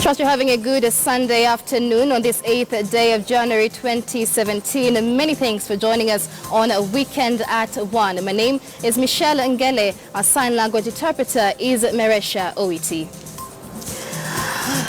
Trust you're having a good Sunday afternoon on this 8th day of January 2017. Many thanks for joining us on a weekend at 1. My name is Michelle Ngele. Our sign language interpreter is Meresha Oiti.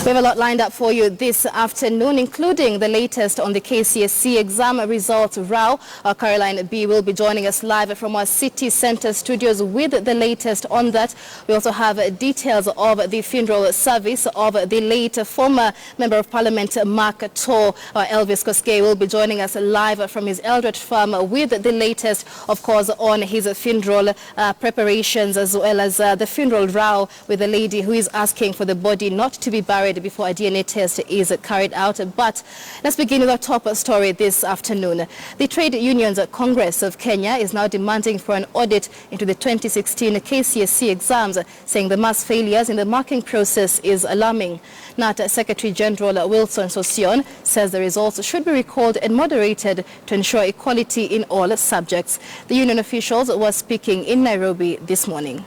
We have a lot lined up for you this afternoon, including the latest on the KCSE exam results row. Caroline B will be joining us live from our city centre studios with the latest on that. We also have details of the funeral service of the late former Member of Parliament Mark Tor. Elvis Koskei will be joining us live from his Eldred farm with the latest, of course, on his funeral preparations, as well as the funeral row with the lady who is asking for the body not to be buried before a DNA test is carried out. But let's begin with our top story this afternoon. The Trade Unions Congress of Kenya is now demanding for an audit into the 2016 KCSE exams, saying the mass failures in the marking process is alarming. NAT Secretary General Wilson Sosion says the results should be recalled and moderated to ensure equality in all subjects. The union officials were speaking in Nairobi this morning.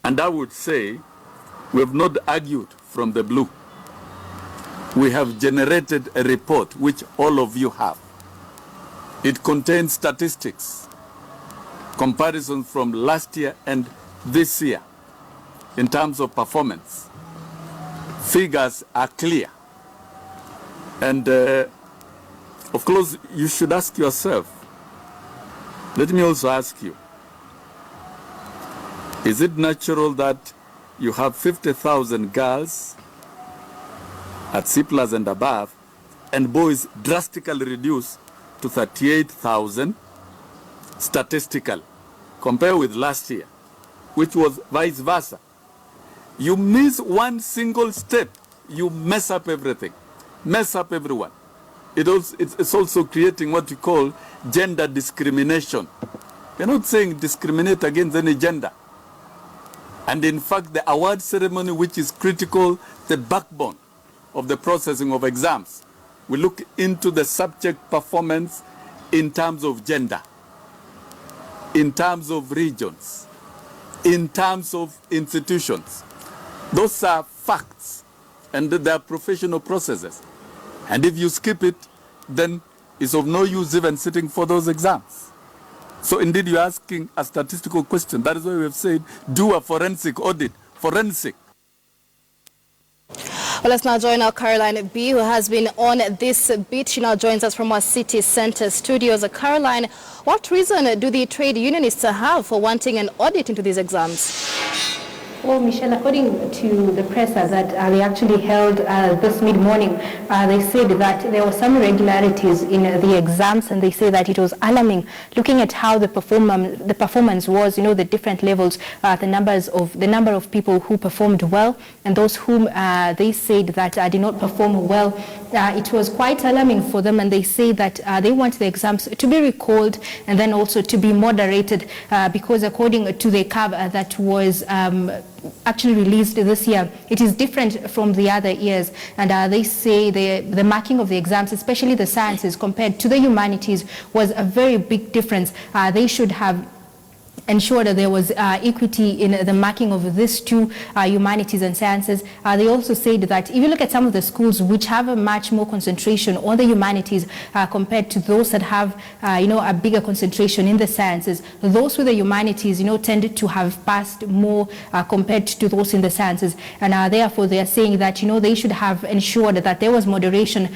And I would say we have not argued from the blue. We have generated a report which all of you have. It contains statistics, comparisons from last year and this year in terms of performance. Figures are clear. And of course, you should ask yourself, let me also ask you, is it natural that you have 50,000 girls at C+ and above, and boys drastically reduced to 38,000 statistical, compared with last year, which was vice versa? You miss one single step, you mess up everything, mess up everyone. It's also creating what we call gender discrimination. We're not saying discriminate against any gender. And in fact, the award ceremony, which is critical, the backbone of the processing of exams, we look into the subject performance in terms of gender, in terms of regions, in terms of institutions. Those are facts, and they are professional processes. And if you skip it, then it's of no use even sitting for those exams. So indeed, you're asking a statistical question. That is why we have said, do a forensic audit. Forensic. Well, let's now join our Caroline B, who has been on this beat. She now joins us from our city centre studios. Caroline, what reason do the trade unionists have for wanting an audit into these exams? Well, Michelle, according to the press that they actually held this mid-morning, they said that there were some irregularities in the exams, and they say that it was alarming looking at how the performance was, the different levels, the number of people who performed well and those whom they said that did not perform well. It was quite alarming for them, and they say that they want the exams to be recalled and then also to be moderated because according to the curve that was actually released this year, it is different from the other years, and they say the marking of the exams, especially the sciences compared to the humanities, was a very big difference. They should have ensure that there was equity in the marking of these two, humanities and sciences. They also said that if you look at some of the schools which have a much more concentration on the humanities compared to those that have a bigger concentration in the sciences, those with the humanities tended to have passed more compared to those in the sciences, and therefore they are saying that they should have ensured that there was moderation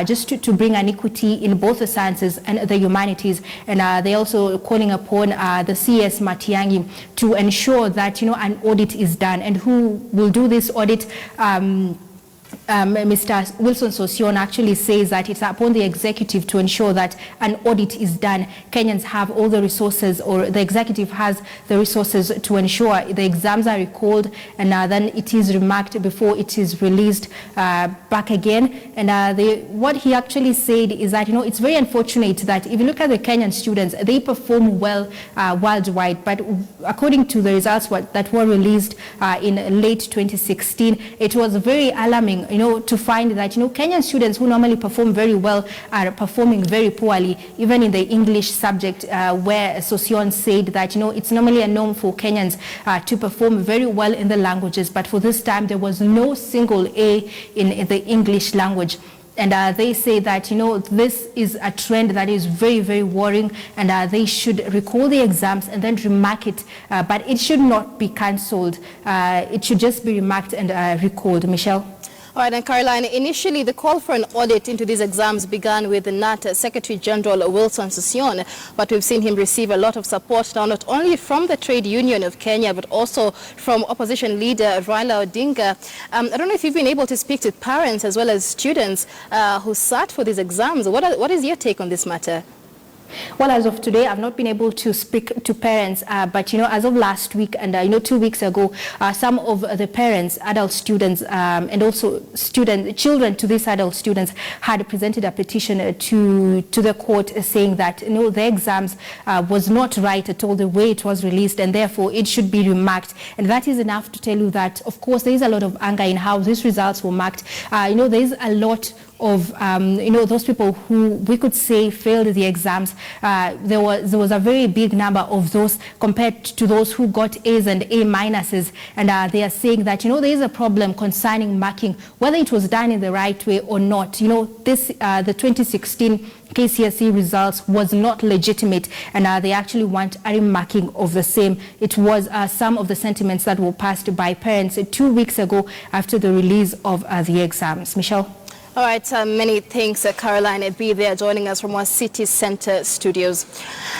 just to bring an equity in both the sciences and the humanities. And they also calling upon the CS Matiang'i to ensure that an audit is done. And who will do this audit? Mr. Wilson Sosion actually says that it's upon the executive to ensure that an audit is done. Kenyans have all the resources, or the executive has the resources to ensure the exams are recalled, and then it is remarked before it is released back again. And what he actually said is that it's very unfortunate that if you look at the Kenyan students, they perform well worldwide, but according to the results that were released in late 2016, it was very alarming to find that, Kenyan students who normally perform very well are performing very poorly, even in the English subject, where Sosion said that, it's normally a norm for Kenyans to perform very well in the languages, but for this time there was no single A in the English language. And they say that, this is a trend that is very, very worrying, and they should recall the exams and then remark it. But it should not be cancelled. It should just be remarked and recalled. Michelle? All right, and Caroline, initially the call for an audit into these exams began with the NAT Secretary General Wilson Sossion, but we've seen him receive a lot of support now, not only from the Trade Union of Kenya, but also from opposition leader Raila Odinga. I don't know if you've been able to speak to parents as well as students who sat for these exams. What is your take on this matter? Well, as of today, I've not been able to speak to parents, but, as of last week and, 2 weeks ago, some of the parents, adult students, and also children to these adult students had presented a petition to the court saying that, the exams was not right at all the way it was released, and therefore it should be remarked. And that is enough to tell you that, of course, there is a lot of anger in how these results were marked. There is a lot of, those people who we could say failed the exams. There was a very big number of those compared to those who got A's and A minuses. And they are saying that, there is a problem concerning marking, whether it was done in the right way or not. The 2016 KCSE results was not legitimate, and they actually want a remarking of the same. It was some of the sentiments that were passed by parents 2 weeks ago after the release of the exams. Michelle? All right, many thanks, Caroline B. there joining us from our City Center studios.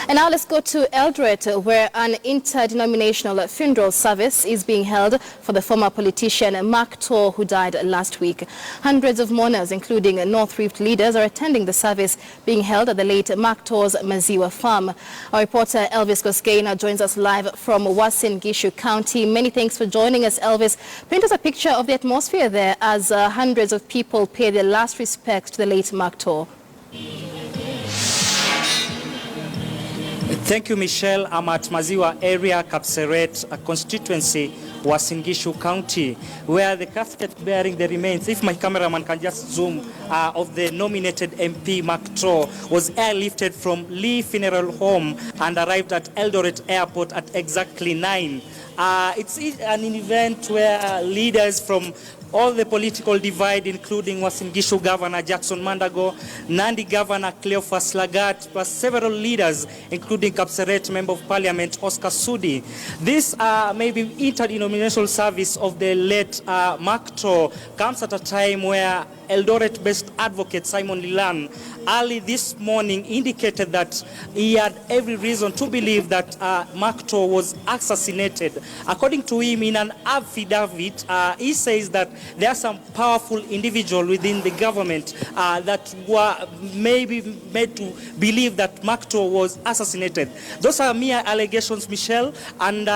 And now let's go to Eldoret, where an interdenominational funeral service is being held for the former politician Mark Tor, who died last week. Hundreds of mourners, including North Rift leaders, are attending the service being held at the late Mark Tor's Maziwa farm. Our reporter Elvis Koskei now joins us live from Uasin Gishu County. Many thanks for joining us, Elvis. Paint us a picture of the atmosphere there as hundreds of people pay their last respects to the late Mark Tor. Thank you, Michelle. I'm at Maziwa area, Kapseret constituency, Uasin Gishu County, where the casket bearing the remains, if my cameraman can just zoom, of the nominated MP Mark Tor was airlifted from Lee Funeral Home and arrived at Eldoret Airport at exactly 9. It's an event where leaders from all the political divide, including Uasin Gishu Governor Jackson Mandago, Nandi Governor Cleophas Lagat, plus several leaders, including Kapseret Member of Parliament Oscar Sudi. This maybe interdenominational service of the late Mark Tor comes at a time where Eldoret-based advocate Simon Lilan early this morning indicated that he had every reason to believe that Mark Tor was assassinated. According to him, in an affidavit, he says that there are some powerful individuals within the government that were maybe made to believe that Mark Tor was assassinated. Those are mere allegations, Michelle, and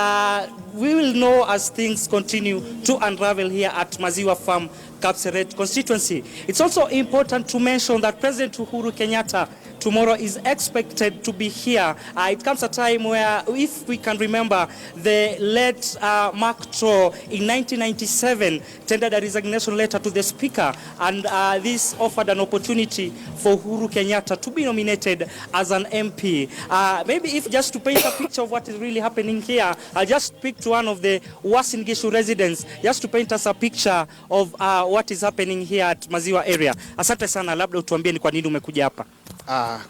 we will know as things continue to unravel here at Maziwa Farm, Kapseret constituency. It's also important to mention that President Uhuru Kenyatta tomorrow is expected to be here. It comes a time where, if we can remember, the late Mark Tor in 1997 tendered a resignation letter to the Speaker, and this offered an opportunity for Uhuru Kenyatta to be nominated as an MP. Maybe if just to paint a picture of what is really happening here, I'll just speak to one of the Uasin Gishu residents just to paint us a picture of what is happening here at Maziwa area. Asante sana, labda utuambie ni kwa nini umekuja hapa.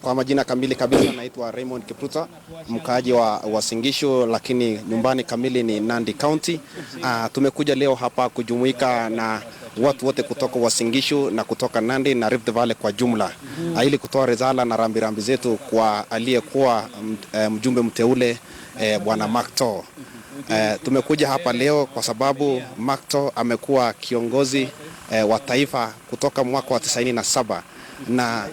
Kwa majina kamili kabisa naitwa Raymond Kipruta, mkaaji wa Uasin Gishu, lakini nyumbani kamili ni Nandi County. Tumekuja leo hapa kujumuika na watu wote kutoka Uasin Gishu na kutoka Nandi na Rift Valley kwa jumla, ili kutoa risala na rambirambi zetu kwa aliyekuwa mjumbe mteule bwana Mark Tor. Tumekuja hapa leo kwa sababu Mark Tor amekuwa kiongozi wa taifa kutoka mwaka wa 97, na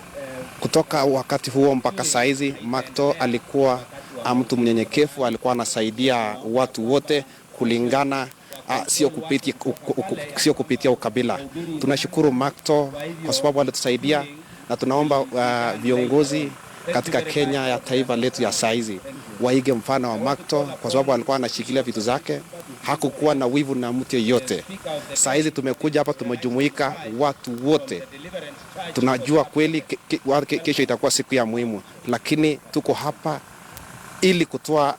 kutoka wakati huo mpaka saizi Mark Tor alikuwa mtu mnyenyekevu, alikuwa anasaidia watu wote kulingana, sio kupitia ukabila. Tunashukuru Mark Tor kwa sababu alitusaidia, na tunaomba viongozi katika Kenya ya taifa letu ya saizi waige mfano wa Mark Tor, kwa sababu alikuwa anashikilia vitu zake hakukuwa na wivu na mtu yeyote. Saa hizi tumekuja hapa, tumejumuika watu wote, tunajua kweli kesho itakuwa siku ya muhimu, lakini tuko hapa ili kutoa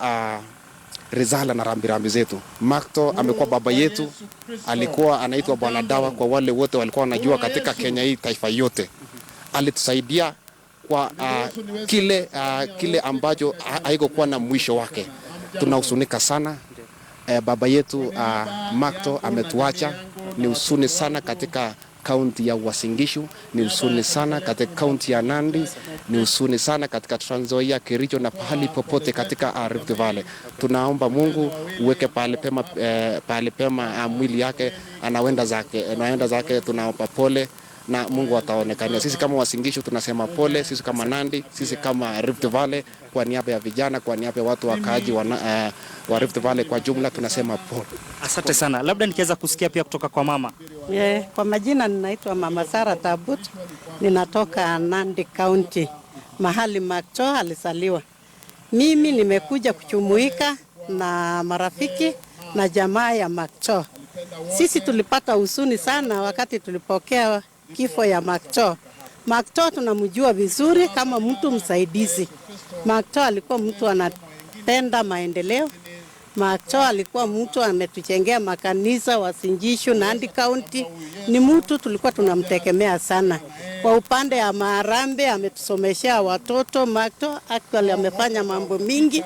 rizala na rambirambi zetu. Makto amekuwa baba yetu, alikuwa anaitwa Bwana Dawa kwa wale wote walikuwa wanajua katika Kenya hii, taifa yote. Alitusaidia kwa kile ambacho haikuwa na mwisho wake. Tunahusunika sana. Baba yetu Makto ametuacha. Ni huzuni sana katika kaunti ya Uasin Gishu, ni huzuni sana katika kaunti ya Nandi, ni huzuni sana katika Trans Nzoia, Kericho na pahali popote katika Rift Valley. Tunaomba Mungu uweke pale pema mwili yake, anaenda zake, tunaomba pole na Mungu ataonekania. Sisi kama Uasin Gishu tunasema pole, sisi kama Nandi, sisi kama Rift Valley, kwa niaba ya vijana, kwa niaba ya watu wakaaji wa Rift Valley kwa jumla tunasema pole. Asante sana. Labda nikiweza kusikia pia kutoka kwa mama. Kwa majina ninaitwa Mama Sara Tabut, ninatoka Nandi County, mahali Makto alisaliwa. Mimi nimekuja kuchumuika na marafiki na jamaa ya Makto. Sisi tulipata huzuni sana wakati tulipokea kifo ya Makto. Makto tunamjua vizuri kama mtu msaidizi. Makto alikuwa mtu anapenda maendeleo. Makto alikuwa mtu ametujengea makanisa Uasin Gishu na Nandi County. Ni mtu tulikuwa tunamtegemea sana. Kwa upande ya maharambe ametusomeshea watoto. Makto actually amefanya mambo mingi.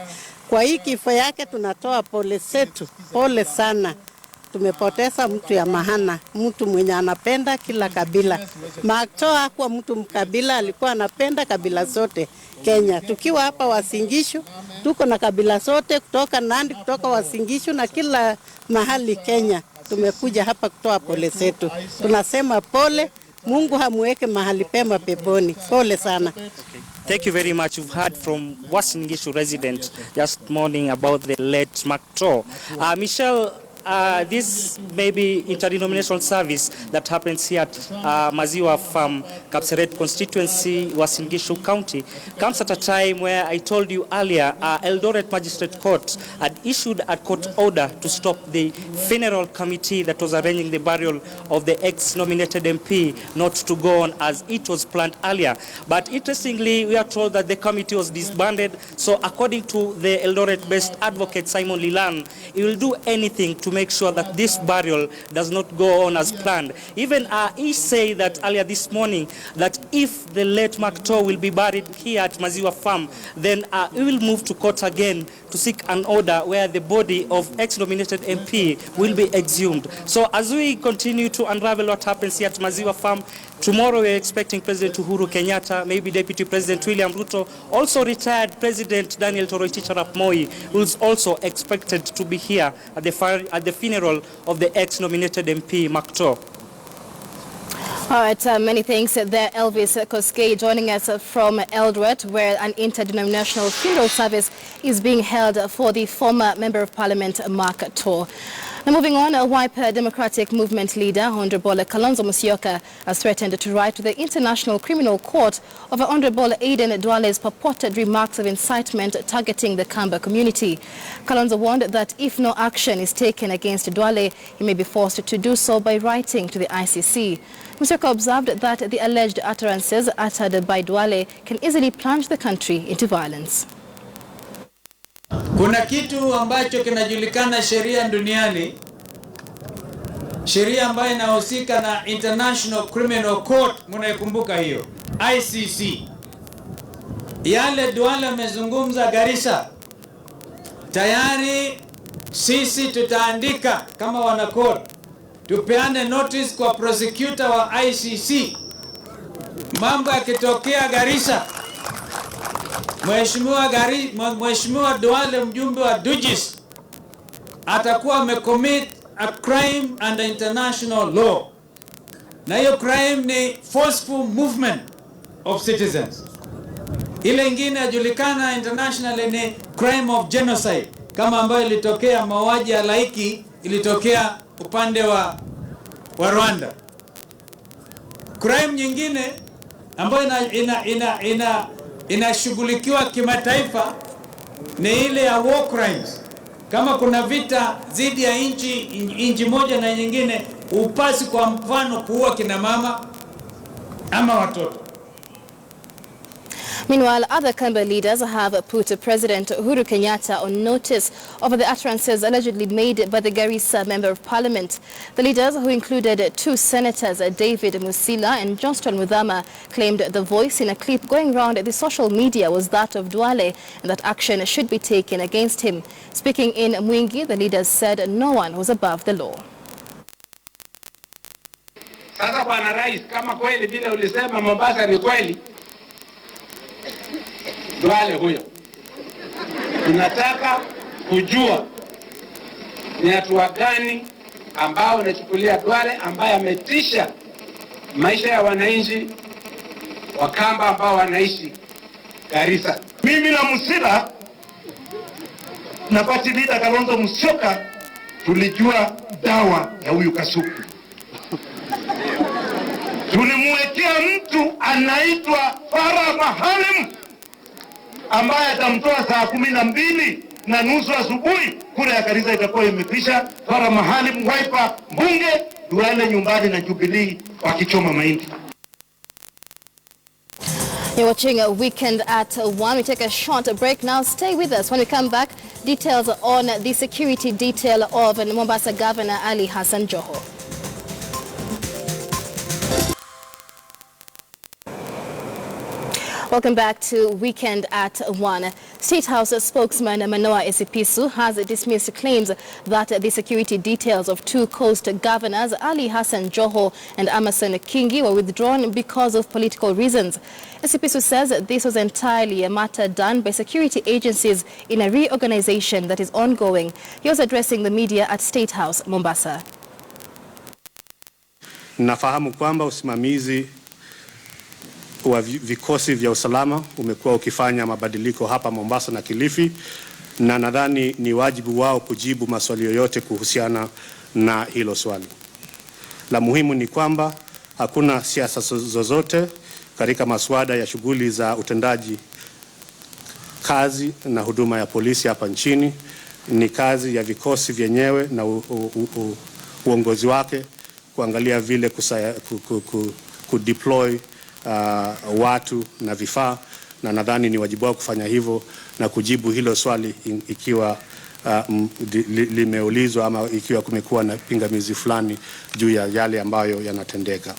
Kwa hii kifo yake tunatoa pole zetu. Pole sana. Tumepoteza mtu ya mahana, mtu mwenye anapenda kila kabila. Makto hakuwa mtu mkabila, alikuwa anapenda kabila zote Kenya. Tukiwa hapa Uasin Gishu, tuko na kabila zote kutoka Nandi, kutoka Uasin Gishu na kila mahali Kenya. Tumekuja hapa kutoa pole zetu. Tunasema pole, Mungu hamuweke mahali pema peponi. Pole sana. Thank you very much. You've heard from Uasin Gishu resident just morning about the late Makto. Michelle, this maybe interdenominational service that happens here at Maziwa Farm, Kapseret constituency, Uasin Gishu County, comes at a time where I told you earlier, Eldoret Magistrate Court had issued a court order to stop the funeral committee that was arranging the burial of the ex-nominated MP not to go on as it was planned earlier. But interestingly, we are told that the committee was disbanded. So according to the Eldoret-based advocate Simon Lilan, he will do anything to make sure that this burial does not go on as planned. Even he said that earlier this morning that if the late Makto will be buried here at Maziwa Farm, then he will move to court again to seek an order where the body of ex-nominated MP will be exhumed. So as we continue to unravel what happens here at Maziwa Farm, tomorrow we are expecting President Uhuru Kenyatta, maybe Deputy President William Ruto, also retired President Daniel Toroitich Arap Moi, who is also expected to be here at the funeral of the ex-nominated MP Makto. All right, many thanks there, Elvis Koskei, joining us from Eldoret, where an interdenominational funeral service is being held for the former Member of Parliament, Makto. Now moving on, a Wiper Democratic Movement leader, Honorable Kalonzo Musyoka, has threatened to write to the International Criminal Court over Honorable Aden Duale's purported remarks of incitement targeting the Kamba community. Kalonzo warned that if no action is taken against Duale, he may be forced to do so by writing to the ICC. Musyoka observed that the alleged utterances uttered by Duale can easily plunge the country into violence. Kuna kitu ambacho kinajulikana sheria duniani, sheria ambayo inahusika na International Criminal Court, mnaikumbuka hiyo, ICC. Yale Duale amezungumza Garissa, tayari sisi tutaandika kama wana court, tupeane notice kwa prosecutor wa ICC. Mambo yakitokea Garissa, Mheshimiwa Duale, mjumbe wa Dujis, atakuwa amecommit a crime under international law. Na hiyo crime ni forceful movement of citizens. Ile ingine yajulikana internationally ni crime of genocide, kama ambayo ilitokea mauaji ya laiki, ilitokea upande wa Rwanda. Crime nyingine ambayo inashughulikiwa kimataifa ni ile ya war crimes, Kama kuna vita dhidi ya nchi moja na nyingine, upasi kwa mfano kuua kina mama ama watoto. Meanwhile, other Kamba leaders have put President Uhuru Kenyatta on notice over the utterances allegedly made by the Garissa Member of Parliament. The leaders, who included two senators, David Musila and Johnston Muthama, claimed the voice in a clip going round the social media was that of Duale and that action should be taken against him. Speaking in Mwingi, the leaders said no one was above the law. Sasa bwana rais, kama kweli vile ulisema Mombasa ni kweli, Duale huyo, tunataka kujua ni hatua gani ambao unachukulia Duale ambaye ametisha maisha ya wananchi wa Kamba ambao wanaishi Garissa. Mimi na Musila na party leader Kalonzo Musyoka tulijua dawa ya huyu Kasuku. Tulimwekea mtu anaitwa Farah Mahalim ambaye atamtoa saa 12:30 asubuhi, kura ya Garissa itakuwa imekwisha. Farah Mahalim Wiper mbunge, Duale nyumbani na Jubilee wakichoma mahindi. You're watching a Weekend at 1. We take a short break now. Stay with us. When we come back, details on the security detail of Mombasa Governor Ali Hassan Joho. Welcome back to Weekend at 1. State House spokesman Manoa Esipisu has dismissed claims that the security details of two coast governors, Ali Hassan Joho and Amason Kingi, were withdrawn because of political reasons. Esipisu says this was entirely a matter done by security agencies in a reorganization that is ongoing. He was addressing the media at State House, Mombasa. Nafahamu kwamba usimamizi wa vikosi vya usalama umekuwa ukifanya mabadiliko hapa Mombasa na Kilifi, na nadhani ni wajibu wao kujibu maswali yoyote kuhusiana na hilo swali. La muhimu ni kwamba hakuna siasa zozote katika masuala ya shughuli za utendaji kazi na huduma ya polisi hapa nchini. Ni kazi ya vikosi vyenyewe na uongozi wake kuangalia vile kudeploy watu na vifaa, na nadhani ni wajibu wao kufanya hivyo na kujibu hilo swali ikiwa limeulizwa ama ikiwa kumekuwa na pingamizi fulani juu ya yale ambayo yanatendeka.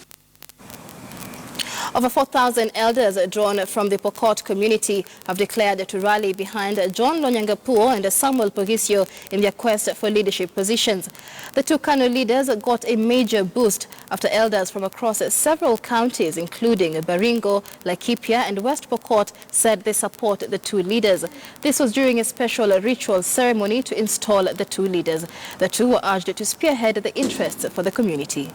Over 4,000 elders drawn from the Pokot community have declared to rally behind John Lonyangapuo and Samuel Pogisio in their quest for leadership positions. The two Kano leaders got a major boost after elders from across several counties, including Baringo, Laikipia and West Pokot, said they support the two leaders. This was during a special ritual ceremony to install the two leaders. The two were urged to spearhead the interests for the community.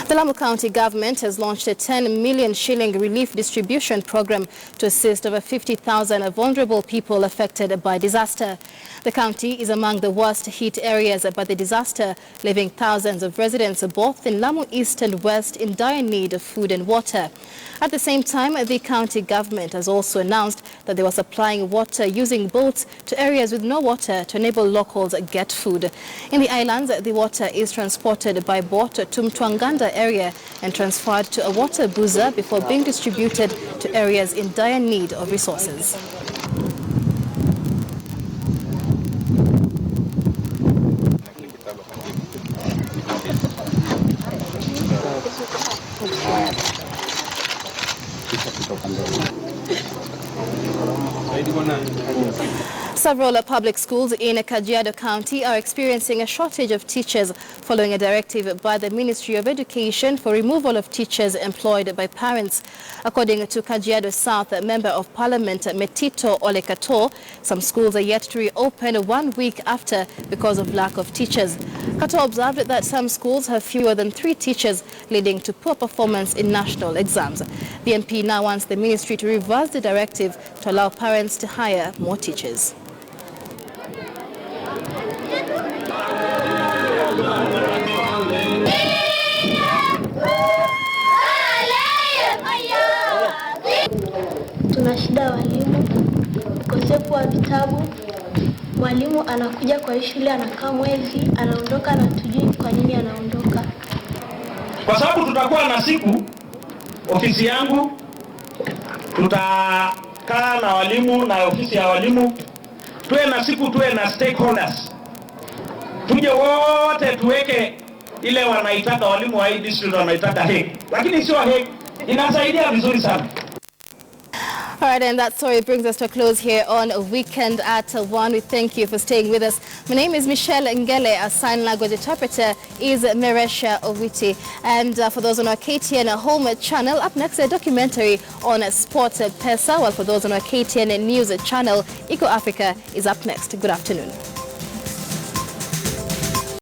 The Lamu County government has launched a 10 million shilling relief distribution program to assist over 50,000 vulnerable people affected by disaster. The county is among the worst hit areas by the disaster, leaving thousands of residents both in Lamu East and West in dire need of food and water. At the same time, the county government has also announced that they were supplying water using boats to areas with no water to enable locals get food. In the islands, the water is transported by boat to Mtwanganda area and transferred to a water boozer before being distributed to areas in dire need of resources. Several public schools in Kajiado County are experiencing a shortage of teachers following a directive by the Ministry of Education for removal of teachers employed by parents. According to Kajiado South Member of Parliament Metito Olekato, some schools are yet to reopen 1 week after because of lack of teachers. Kato observed that some schools have fewer than 3 teachers, leading to poor performance in national exams. The MP now wants the ministry to reverse the directive to allow parents to hire more teachers. Tuna shida ya walimu, ukosefu wa vitabu. Mwalimu anakuja kwa shule, anakaa mwezi, anaondoka na tujui kwa nini anaondoka. Kwa sababu tutakuwa na siku, ofisi yangu tutakaa na walimu na ofisi ya walimu, tuwe na siku, tuwe na stakeholders, tuje wote tuweke ile wanaitaka walimu wa hii district wanaitaka hek, lakini sio hek, inasaidia vizuri sana. All right, and that story brings us to a close here on Weekend at 1. We thank you for staying with us. My name is Michelle Ngele. Our sign language interpreter is Meresha Owiti. And for those on our KTN home channel, up next a documentary on Sport Pesa, while for those on our KTN news channel, Eco Africa is up next. Good afternoon.